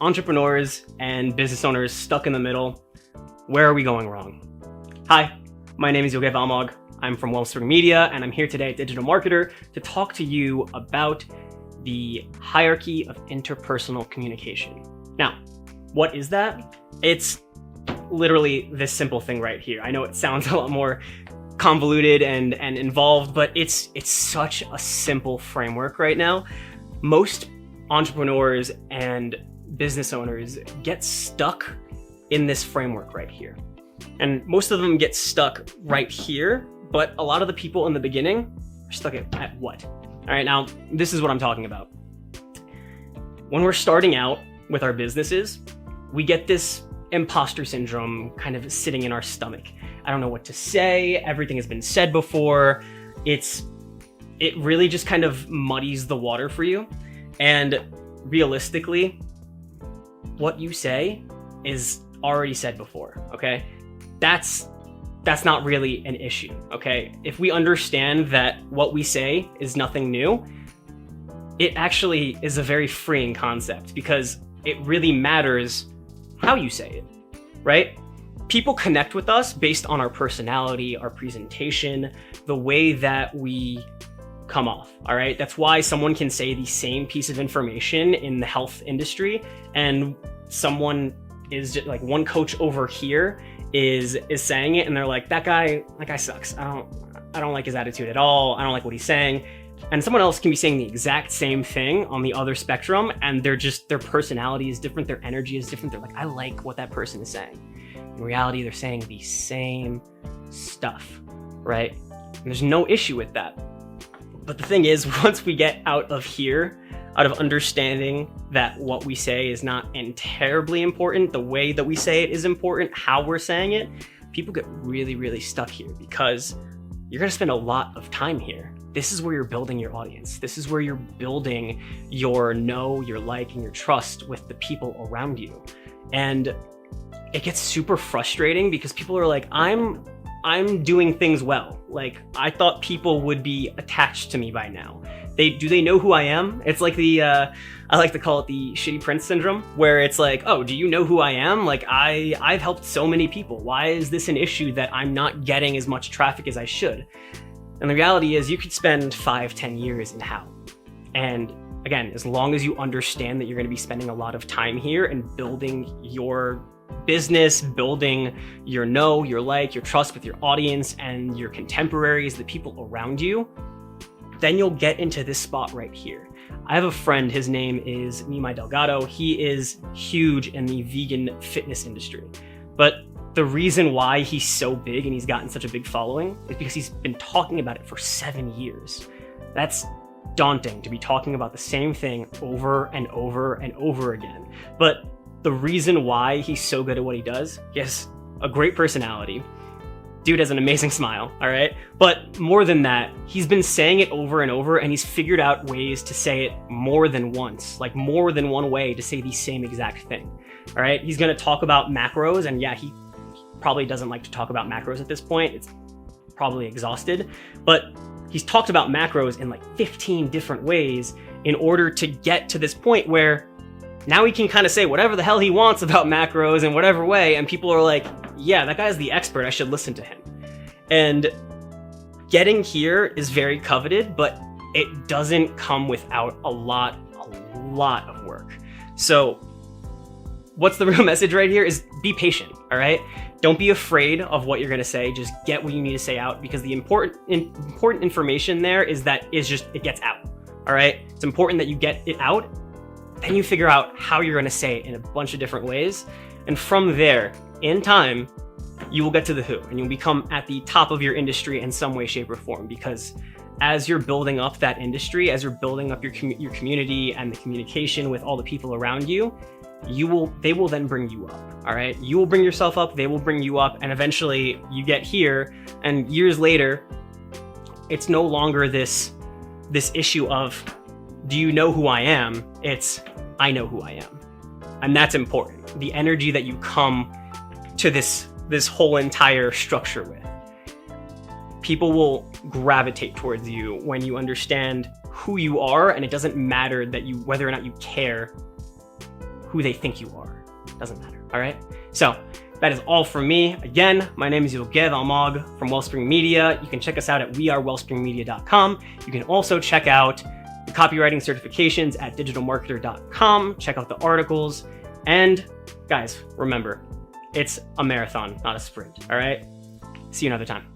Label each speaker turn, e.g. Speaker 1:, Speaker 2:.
Speaker 1: entrepreneurs and business owners stuck in the middle. Where are we going wrong? Hi, my name is Yogev Almog. I'm from Wellspring Media, and I'm here today at Digital Marketer to talk to you about the hierarchy of interpersonal communication. Now, what is that? It's literally this simple thing right here. I know it sounds a lot more convoluted and involved, but it's such a simple framework right now. Most entrepreneurs and business owners get stuck in this framework right here. And most of them get stuck right here, but a lot of the people in the beginning are stuck at what? All right, now this is what I'm talking about. When we're starting out with our businesses, we get this imposter syndrome kind of sitting in our stomach. I don't know what to say. Everything has been said before. It really just kind of muddies the water for you. And realistically, what you say is already said before, okay? That's not really an issue, okay? If we understand that what we say is nothing new, it actually is a very freeing concept because it really matters how you say it, right? People connect with us based on our personality, our presentation, the way that we come off, all right? That's why someone can say the same piece of information in the health industry and someone is just like one coach over here is saying it and they're like, that guy sucks. I don't like his attitude at all. I don't like what he's saying. And someone else can be saying the exact same thing on the other spectrum and their personality is different, their energy is different. They're like, I like what that person is saying. In reality, they're saying the same stuff, right? And there's no issue with that. But the thing is, once we get out of here, out of understanding that what we say is not terribly important, the way that we say it is important, how we're saying it, people get really, really stuck here because you're gonna spend a lot of time here. This is where you're building your audience. This is where you're building your know, your like, and your trust with the people around you. And it gets super frustrating because people are like, I'm doing things well. Like, I thought people would be attached to me by now. Do they know who I am? It's like I like to call it the shitty prince syndrome, where it's like, oh, do you know who I am? Like, I've helped so many people. Why is this an issue that I'm not getting as much traffic as I should? And the reality is you could spend 5-10 years in how. And again, as long as you understand that you're going to be spending a lot of time here and building your business, building your know, your like, your trust with your audience and your contemporaries, the people around you, then you'll get into this spot right here. I have a friend, his name is Nimai Delgado. He is huge in the vegan fitness industry. But the reason why he's so big and he's gotten such a big following is because he's been talking about it for 7 years. That's daunting to be talking about the same thing over and over and over again. But the reason why he's so good at what he does, he has a great personality. Dude has an amazing smile, all right? But more than that, he's been saying it over and over and he's figured out ways to say it more than once, like more than one way to say the same exact thing, all right? He's gonna talk about macros and yeah, he probably doesn't like to talk about macros at this point. It's probably exhausted, but he's talked about macros in like 15 different ways in order to get to this point where now he can kind of say whatever the hell he wants about macros in whatever way, and people are like, yeah, that guy's the expert, I should listen to him. And getting here is very coveted, but it doesn't come without a lot of work. So what's the real message right here is be patient, all right? Don't be afraid of what you're gonna say, just get what you need to say out because the important information there is that it gets out, all right? It's important that you get it out. Then you figure out how you're gonna say it in a bunch of different ways. And from there, in time, you will get to the who and you'll become at the top of your industry in some way, shape, or form. Because as you're building up that industry, as you're building up your community and the communication with all the people around you, they will then bring you up, all right? You will bring yourself up, they will bring you up, and eventually you get here, and years later, it's no longer this issue of, do you know who I am? It's, I know who I am. And that's important. The energy that you come to this whole entire structure with. People will gravitate towards you when you understand who you are, and it doesn't matter that whether or not you care who they think you are. Doesn't matter, all right? So that is all from me. Again, my name is Yogev Almog from Wellspring Media. You can check us out at wearewellspringmedia.com. You can also check out the copywriting certifications at digitalmarketer.com. Check out the articles. And guys, remember, it's a marathon, not a sprint, all right? See you another time.